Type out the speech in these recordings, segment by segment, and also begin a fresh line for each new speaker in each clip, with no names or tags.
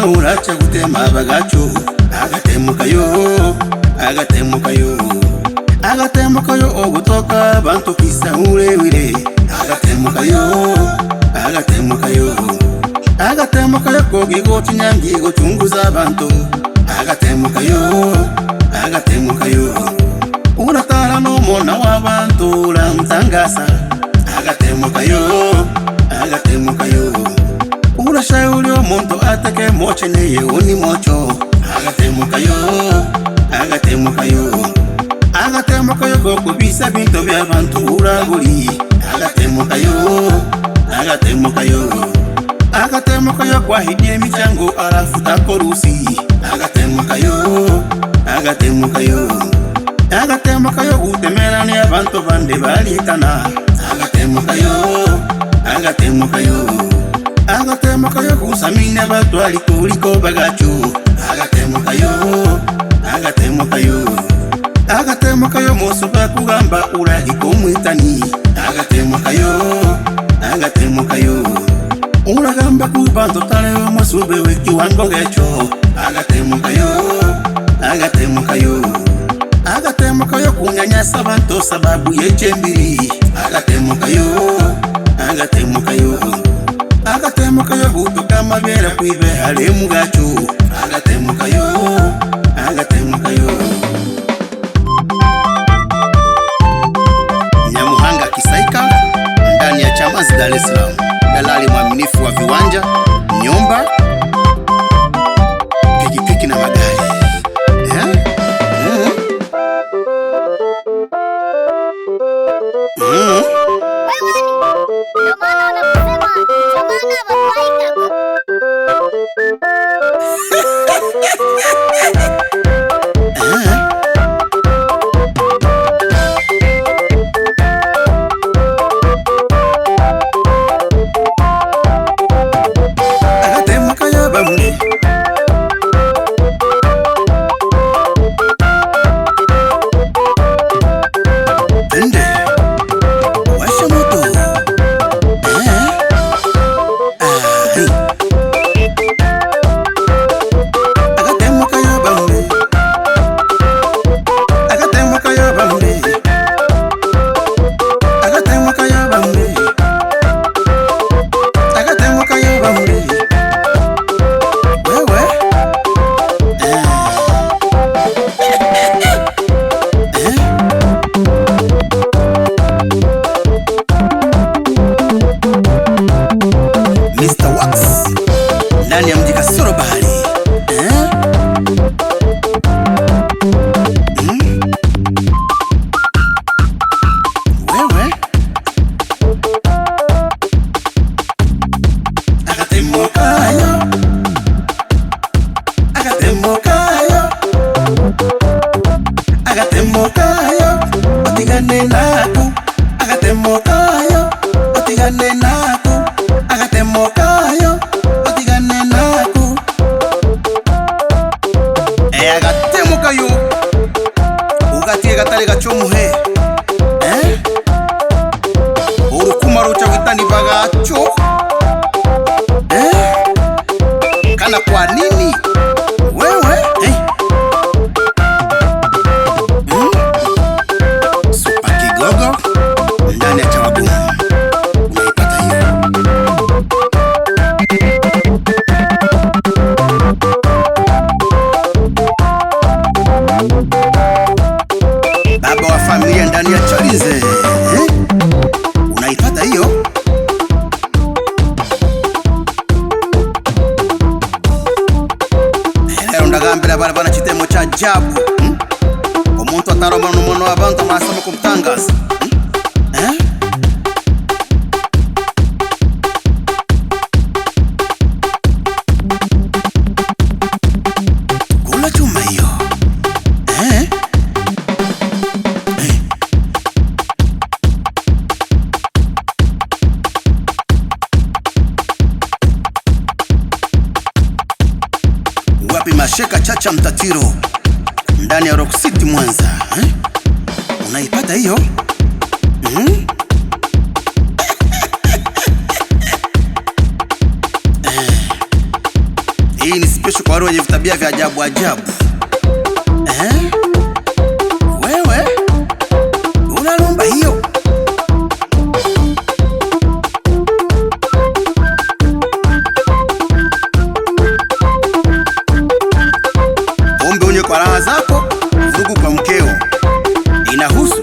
uracha gutema bagacu agatemukayo ogutoka bantu kisa urewire agatemukayo kogigo kinyangi gucunguza abantu agatemukayo uratara no mona w'abantu uramtangasa agatemukayo urashauri omuntu atake mocheneye uni mocho agatemukayo kokubisa bintu by'abantu uraguri agatemukayo kwahidie michango arafuta korusi agatemukayo gutemerani abantu bande balitana agatemukayo kusamina batwali kuliko bagacu agatemukayo musuba kugamba urahiko mwitani agatemukayo uragamba kubantu tale musube wekiwango gecho agatemukayo kunyanyasa abantu sababu yechembiri agatemukayo gutuka mabera kwibe hale mugacu agatemukayo Nyamuhanga Kisaika ndani ya Chamazi Dar es Salaam, dalali mwaminifu wa viwanja, nyumba, pikipiki na magari. Ndani ya mji Kasoro Bahari. Wewe agatemukayo otigane naku agatemukayo agatemukayo ugatie gatare gacomuhe urukuma ruca witani bagaco kana kwa nini wewe Supa Kigogo ndani ya Chawagumu unaipata hiyo. Baba wa familia ndani ya Chalinze unaipata hiyo. Leo ndagambira barabana chitemo cha ajabu omuntu ataroma n'umuntu w'abantu masama kumtangaza kula chuma hiyo wapi Masheka Chacha Mtatiro ndani ya Rock City Mwanza unaipata hiyo. Hii ni special kwa wale wenye vitabia vya ajabu ajabu. Wewe unalomba hiyo. Ombe unye kwa raha zako, vurugu kwa mkeo. Inahusu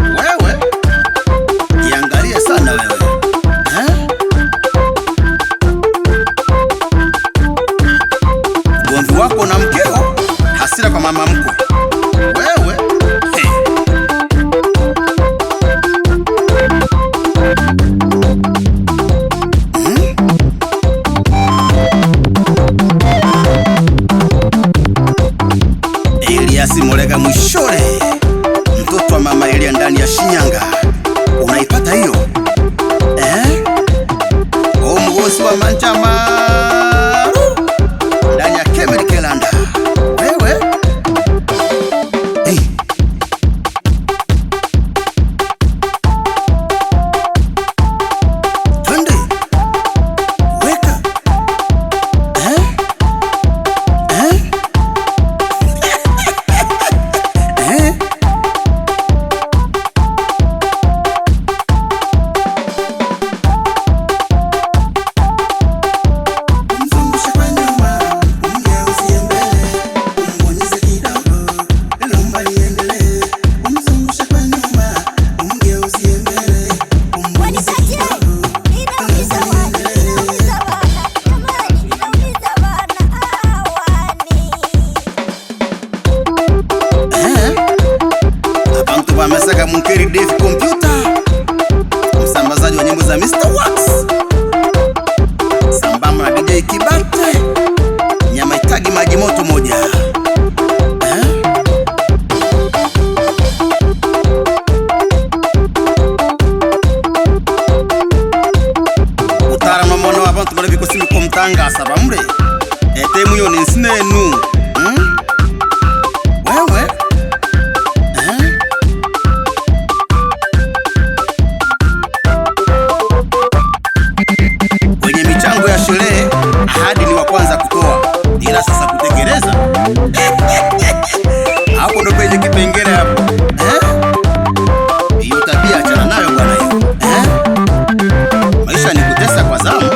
wewe, jiangalie sana wewe. Ugomvi wako na mkeo, hasira kwa mama mkwe. Wewe Elias Molega Mwishole, mtoto wa mama Elia ndani ya Shinyanga. Unaipata hiyo? Mgosi wa Manjamaru ndani ya Kemeri Kelanda. Wewe twende weka Masaka Munkeri Dave Computer, msambazaji wa nyimbo za Mr. Wax, sambamba na DJ Kibate, nyama itagi maji moto moja. Utara mamono abantu bale bikosi mukomtanga sabamure etemu yo ninsinenu. Wewe sherehe ahadi ni wa kwanza kutoa, ila sasa kutekeleza hapo ndo penye kipengele hapo. Hiyo tabia achana nayo bwana hiyo. Maisha ni kutesa kwa zamu.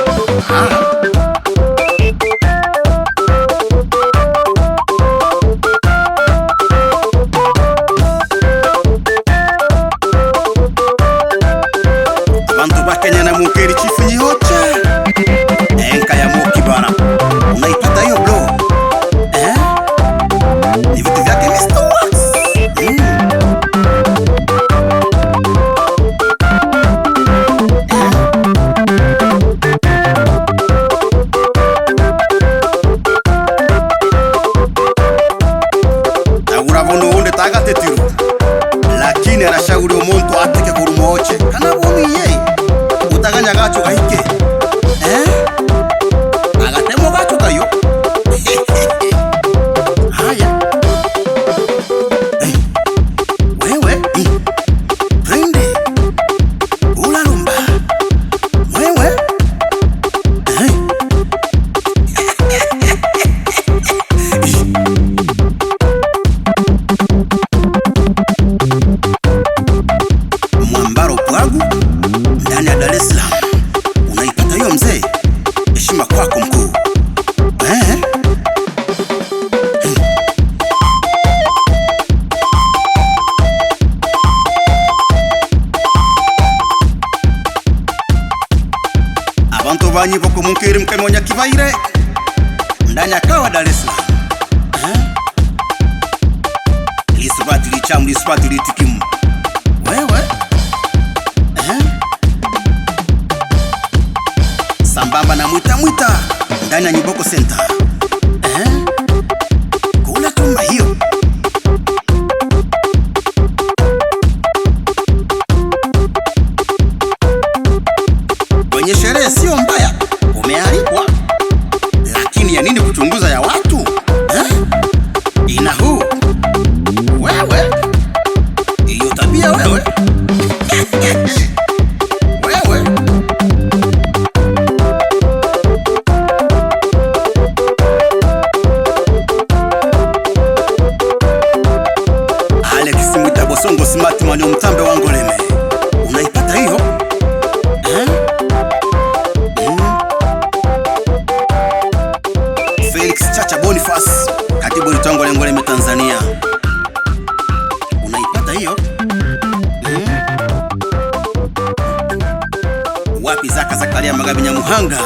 Abantu bakenya na Munkeri chifu nyihocha enka ya Moki bana. Unaipata hiyo bro? Ni vitu vyake Mr. Wax. Uravono unde tagatetiru, lakini arashauri umuntu ateke kurumoche kana bomiye utaganya gacho gaike agatemo gacho kayo. Haya wewe twende ulalumba wewe Mwambaro Pwagu ndani ya Dar es Salaam. Unaipata hiyo mzee? Heshima kwako mkuu. Abantu banyi boko Munkeri mkemonya kibaire ndani ya Kawa Dar es Salaam. Lisbati lichamu lisbati litikimu. Wewe sambamba na mwita ndani ya Nyiboko Center. Kula tumba hiyo. Kwenye sherehe sio mbaya, umealikwa, lakini ya nini kuchunguza ya watu? Ina huu wewe, hiyo tabia wewe. Wewe Songo Smart Mwanyo Mtambe wa Ngoleme. Unaipata hiyo? Felix Chacha Boniface, katibu Litongole Ngoleme Tanzania. Unaipata hiyo? Wapi Zaka Zakaria Magabi Nyamuhanga?